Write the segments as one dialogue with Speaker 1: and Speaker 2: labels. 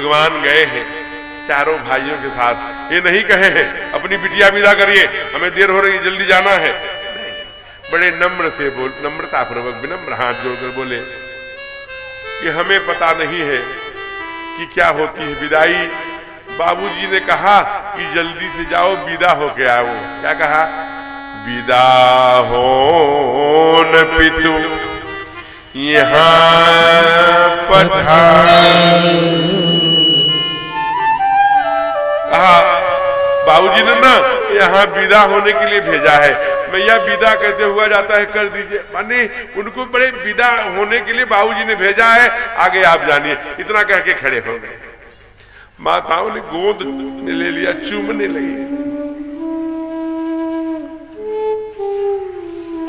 Speaker 1: भगवान गए हैं चारों भाइयों के साथ। ये नहीं कहे हैं अपनी बिटिया विदा करिए, हमें देर हो रही है, जल्दी जाना है। बड़े नम्र से नम्रता पूर्वक विनम्र हाथ जोड़कर बोले कि हमें पता नहीं है कि क्या होती है विदाई। बाबूजी ने कहा कि जल्दी से जाओ, विदा होके आओ। क्या कहा? विदा हो न पितु यहाँ पधार। कहा बाबूजी ने ना यहाँ विदा होने के लिए भेजा है। मैया विदा कहते हुआ जाता है, कर दीजिए। माने उनको बड़े विदा होने के लिए बाबूजी ने भेजा है, आगे आप जानिए। इतना कह के खड़े हो गए। माताओं ने गोद में ले लिया, चूमने लगी।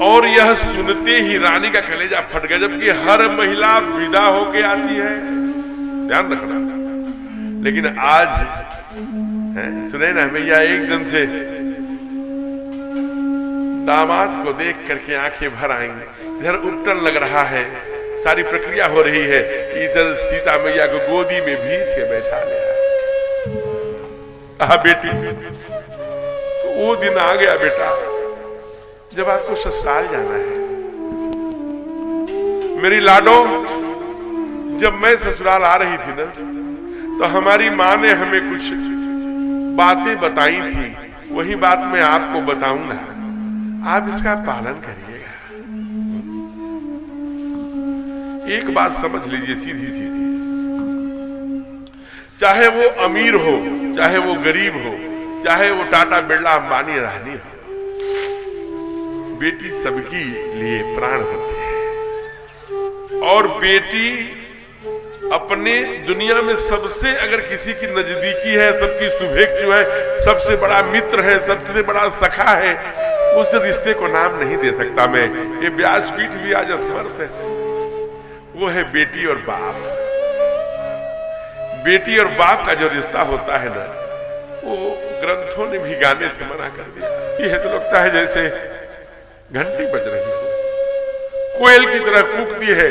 Speaker 1: और यह सुनते ही रानी का कलेजा फट गया, जबकि हर महिला विदा होके आती है, ध्यान रखना। लेकिन आज सुने ना भैया, एकदम से दामाद को देख करके आंखें भर आएंगी। इधर उपटन लग रहा है, सारी प्रक्रिया हो रही है। इधर सीता मैया को गोदी में भींच के बैठा लिया। कहा बेटी, तो वो दिन आ गया बेटा जब आपको ससुराल जाना है। मेरी लाडो, जब मैं ससुराल आ रही थी ना, तो हमारी माँ ने हमें कुछ बातें बताई थी। वही बात मैं आपको बताऊंगा, आप इसका पालन करिएगा। एक बात समझ लीजिए सीधी सीधी, चाहे वो अमीर हो, चाहे वो गरीब हो, चाहे वो टाटा बिरला अंबानी रानी हो, बेटी सबकी लिए प्राण होती है। और बेटी अपने दुनिया में सबसे, अगर किसी की नजदीकी है, सबकी शुभेच्छु है, सबसे बड़ा मित्र है, सबसे बड़ा सखा है, उस रिश्ते को नाम नहीं दे सकता मैं। ये व्यासपीठ भी आज असमर्थ है। वो है बेटी और बाप। बेटी और बाप का जो रिश्ता होता है ना, वो ग्रंथों ने भी गाने से मना कर दिया। यह तो लगता है जैसे घंटी बज रही है, कोयल की तरह कूकती है।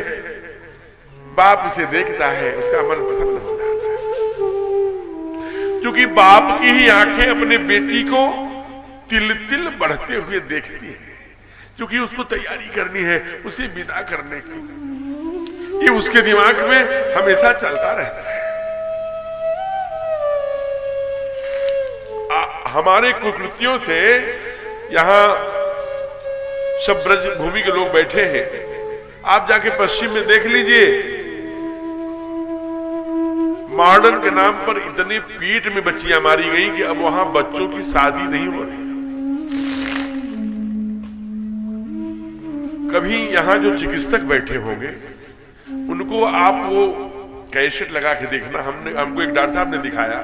Speaker 1: बाप इसे देखता है, उसका मन प्रसन्न हो जाता है। क्योंकि बाप की ही आंखें अपने बेटी को तिल तिल बढ़ते हुए देखती है, क्योंकि उसको तैयारी करनी है उसे विदा करने की। ये उसके दिमाग में हमेशा चलता रहता है। हमारे कुकृतियों से यहां सब ब्रज भूमि के लोग बैठे हैं। आप जाके पश्चिम में देख लीजिए, मॉडर्न के नाम पर इतनी पीठ में बच्चियां मारी गई कि अब वहां बच्चों की शादी नहीं हो रही। कभी यहां जो चिकित्सक बैठे होंगे, उनको आप वो कैसेट लगा के देखना। हमको एक डॉक्टर साहब ने दिखाया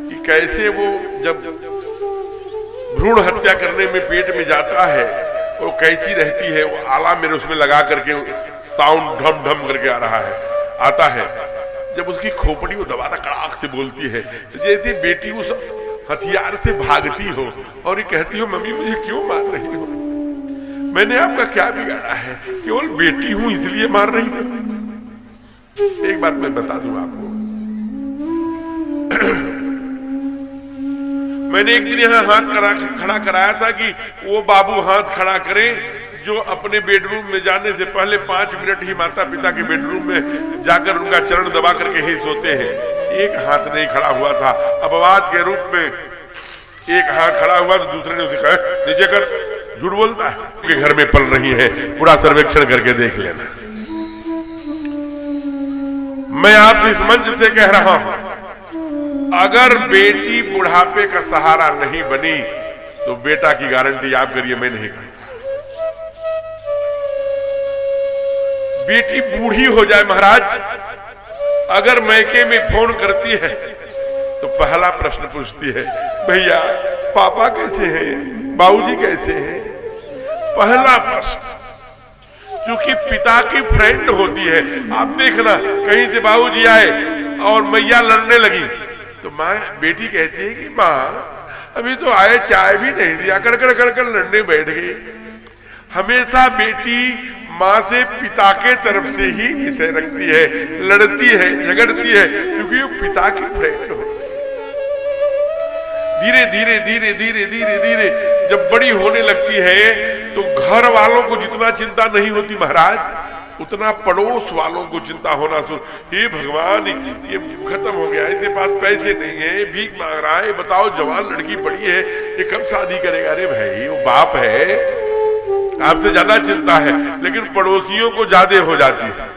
Speaker 1: कि कैसे वो जब भ्रूण हत्या करने में पेट में जाता है, वो कैंची रहती है, वो आला मेरे उसमें लगा करके साउंड ढम ढम करके आ रहा है, आता है। जब उसकी खोपड़ी वो दबाता, कड़ाक से बोलती है, जैसे बेटी उस हथियार से भागती हो और ये कहती हो, मम्मी मुझे क्यों मार रही हो? मैंने आपका क्या बिगाड़ा है? केवल बेटी हूं इसलिए मार रही हो? एक बात मैं बता दूं आपको, मैंने एक दिन यहाँ हाथ खड़ा कराया था कि वो बाबू हाथ खड़ा करें जो अपने बेडरूम में जाने से पहले 5 मिनट ही माता पिता के बेडरूम में जाकर उनका चरण दबा करके ही सोते हैं। एक हाथ नहीं खड़ा हुआ था। अपवाद के रूप में एक हाथ खड़ा हुआ तो दूसरे ने उसे कहा, नीचे कर, झूठ बोलता है। उनके घर में पल रही है, पूरा सर्वेक्षण करके देख लेना। मैं आपसे इस मंच से कह रहा हूं, अगर बेटी बुढ़ापे का सहारा नहीं बनी तो बेटा की गारंटी आप करिए, मैं नहीं करता। बेटी बूढ़ी हो जाए महाराज, अगर मैके में फोन करती है तो पहला प्रश्न पूछती है, भैया पापा कैसे हैं, बाबूजी कैसे हैं? पहला प्रश्न, क्योंकि पिता की फ्रेंड होती है। आप देखना, कहीं से बाबूजी आए और मैया लड़ने लगी तो माँ, बेटी कहती है कि माँ अभी तो आए, चाय भी नहीं दिया, कर लड़ने बैठ गई। हमेशा बेटी माँ से पिता के तरफ से ही विषय रखती है, लड़ती है, झगड़ती है, क्योंकि वो पिता की फ्रेंड हो। धीरे धीरे धीरे धीरे धीरे धीरे जब बड़ी होने लगती है तो घर वालों को जितना चिंता नहीं होती महाराज, उतना पड़ोस वालों को चिंता होना शुरू। हे भगवान, ये खत्म हो गया, इसके पास पैसे नहीं है, भीख मांग रहा है, बताओ जवान लड़की बड़ी है, ये कब शादी करेगा? अरे भाई वो बाप है, आपसे ज्यादा चिंता है, लेकिन पड़ोसियों को ज्यादा हो जाती है।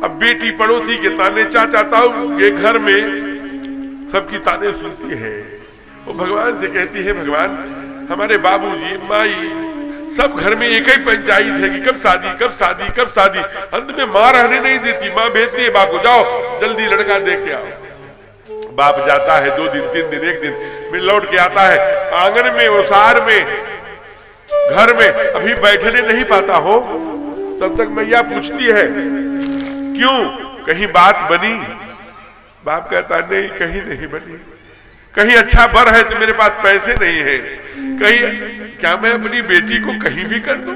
Speaker 1: अब बेटी पड़ोसी के ताने, चाचा ताऊ के घर में सबकी ताने सुनती है। वो भगवान से कहती है, भगवान हमारे बाबूजी माई सब घर में एक ही पंचायत है कि कब शादी कब शादी कब शादी। अंत में माँ रहने नहीं देती, माँ भेजती है बाप को, जाओ जल्दी लड़का देख के आओ। बाप जाता है 2 दिन 3 दिन 1 दिन में लौट के आता है। आंगन में, ओसार में, घर में अभी बैठने नहीं पाता हो, तब तक मैया पूछती है क्यों, कहीं बात बनी? बाप कहता नहीं, कहीं नहीं बनी। कहीं अच्छा बर है तो मेरे पास पैसे नहीं है, कहीं क्या मैं अपनी बेटी को कहीं भी कर दूं?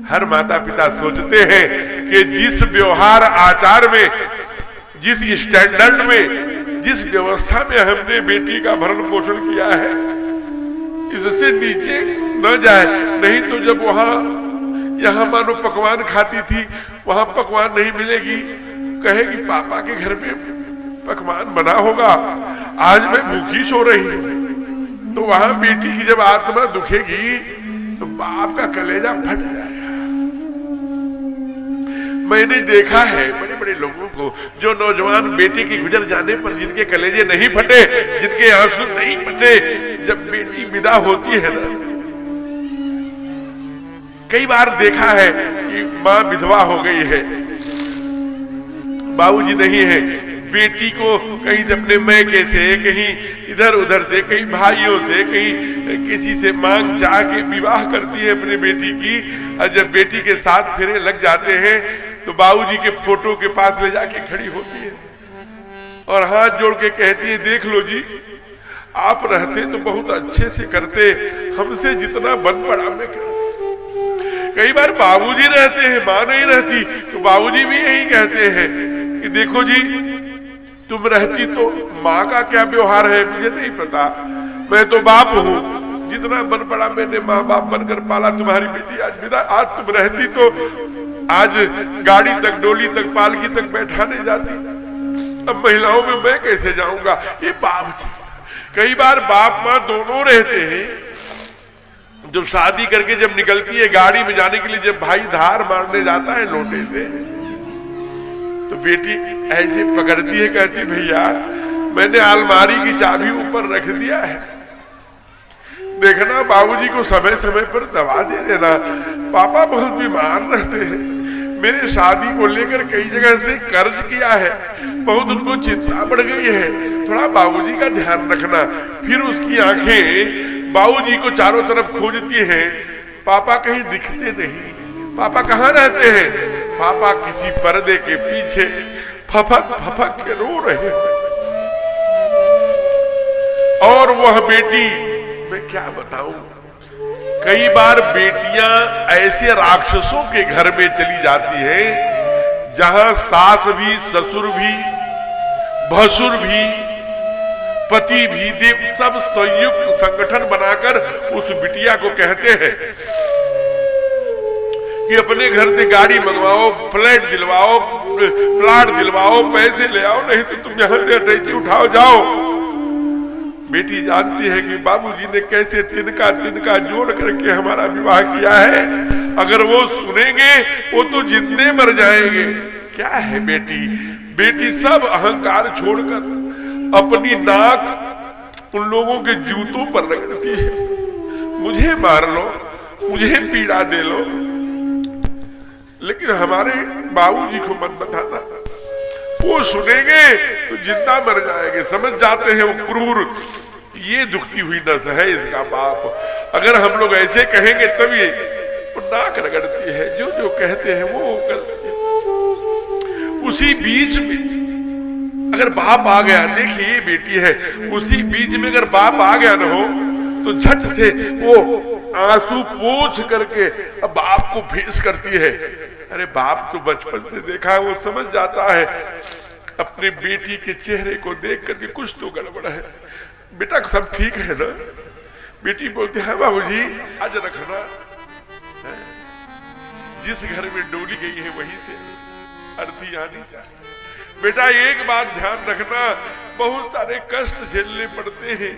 Speaker 1: हर माता पिता सोचते हैं कि जिस व्यवहार आचार में, जिस स्टैंडर्ड में, जिस व्यवस्था में हमने बेटी का भरण पोषण किया है, इससे नीचे न जाए। नहीं तो जब यहाँ मानो पकवान खाती थी, वहां पकवान नहीं मिलेगी, कहेगी पापा के घर में पकवान बना होगा, आज मैं भूखी सो रही हूं। तो वहां बेटी की जब आत्मा दुखेगी तो बाप का कलेजा फट जाएगा। मैंने देखा है बड़े बड़े लोगों को, जो नौजवान बेटी के गुजर जाने पर जिनके कलेजे नहीं फटे, जिनके आंसू नहीं फटे, जब बेटी विदा होती है ना, कई बार देखा है कि माँ विधवा हो गई है, बाबूजी नहीं है, बेटी को कहीं से अपने मैके से, कहीं इधर उधर से, कहीं भाइयों से, कहीं किसी से मांग चाह के विवाह करती है अपनी बेटी की। और जब बेटी के साथ फेरे लग जाते हैं तो बाबूजी के फोटो के पास ले जाके खड़ी होती है और हाथ जोड़ के कहती है, देख लो जी, आप रहते तो बहुत अच्छे से करते, हमसे जितना बन पड़ा मैं करती। कई बार बाबूजी रहते हैं, माँ नहीं रहती, तो बाबूजी भी यही कहते हैं कि देखो जी, तुम रहती तो माँ का क्या व्यवहार है मुझे नहीं पता, मैं तो बाप हूँ, जितना बन पड़ा मैंने माँ बाप बनकर पाला, तुम्हारी बेटी आज विदा, आज तुम रहती तो आज गाड़ी तक, डोली तक, पालकी तक बैठाने जाती, अब महिलाओं में मैं कैसे जाऊंगा? ये बाप। कई बार बाप माँ दोनों रहते हैं। जब शादी करके जब निकलती है गाड़ी में जाने के लिए, जब भाई धार मारने जाता है लोटे से, तो बेटी ऐसे पकड़ती है, कहती भैया मैंने अलमारी की चाबी ऊपर रख दिया है, देखना बाबूजी को समय समय पर दवा दे देना, पापा बहुत बीमार रहते हैं, मेरे शादी को लेकर कई जगह से कर्ज किया है, बहुत उनको चिंता बढ़ गई है, थोड़ा बाबूजी का ध्यान रखना। फिर उसकी आंखें बाबूजी को चारों तरफ खोजती हैं, पापा कहीं दिखते नहीं, पापा कहाँ रहते हैं? पापा किसी पर्दे के पीछे फफक फफक के रो रहे हैं। और वह बेटी, मैं क्या बताऊं, कई बार बेटियां ऐसे राक्षसों के घर में चली जाती हैं जहां सास भी, ससुर भी, भसुर भी, पति भी, देव सब संयुक्त संगठन बनाकर उस बिटिया को कहते हैं कि अपने घर से गाड़ी मंगवाओ, फ्लैट दिलवाओ, प्लाट दिलवाओ, पैसे ले आओ, नहीं तो तुम यहां से अटैची उठाओ जाओ। बेटी जानती है कि बाबूजी ने कैसे तिनका तिनका जोड़ करके हमारा विवाह किया है, अगर वो सुनेंगे वो तो जिंदे मर जाएंगे। क्या है बेटी? बेटी सब अहंकार छोड़कर अपनी नाक उन लोगों के जूतों पर रगड़ती है, मुझे मार लो, मुझे पीड़ा दे लो, लेकिन हमारे बाबूजी को मत बताना, वो सुनेंगे तो जिंदा मर जाएंगे। समझ जाते हैं वो क्रूर, ये दुखती हुई नस है इसका बाप। अगर हम लोग ऐसे कहेंगे तभी वो नाक रगड़ती है, जो जो कहते हैं वो करती है। उसी बीच में अगर बाप आ गया, देखिए ये बेटी है, उसी बीच में अगर बाप आ गया ना हो तो झट से वो आंसू पोंछ करके अब बाप को भेष करती है। अरे बाप तो बचपन से देखा है, वो समझ जाता है अपनी बेटी के चेहरे को देख करके कुछ तो गड़बड़ है। बेटा सब ठीक है ना? बेटी बोलती है बाबूजी आज रखना, जिस घर में डोली गई है वहीं से अर्थी आनी चाहिए। बेटा एक बात ध्यान रखना, बहुत सारे कष्ट झेलने पड़ते हैं,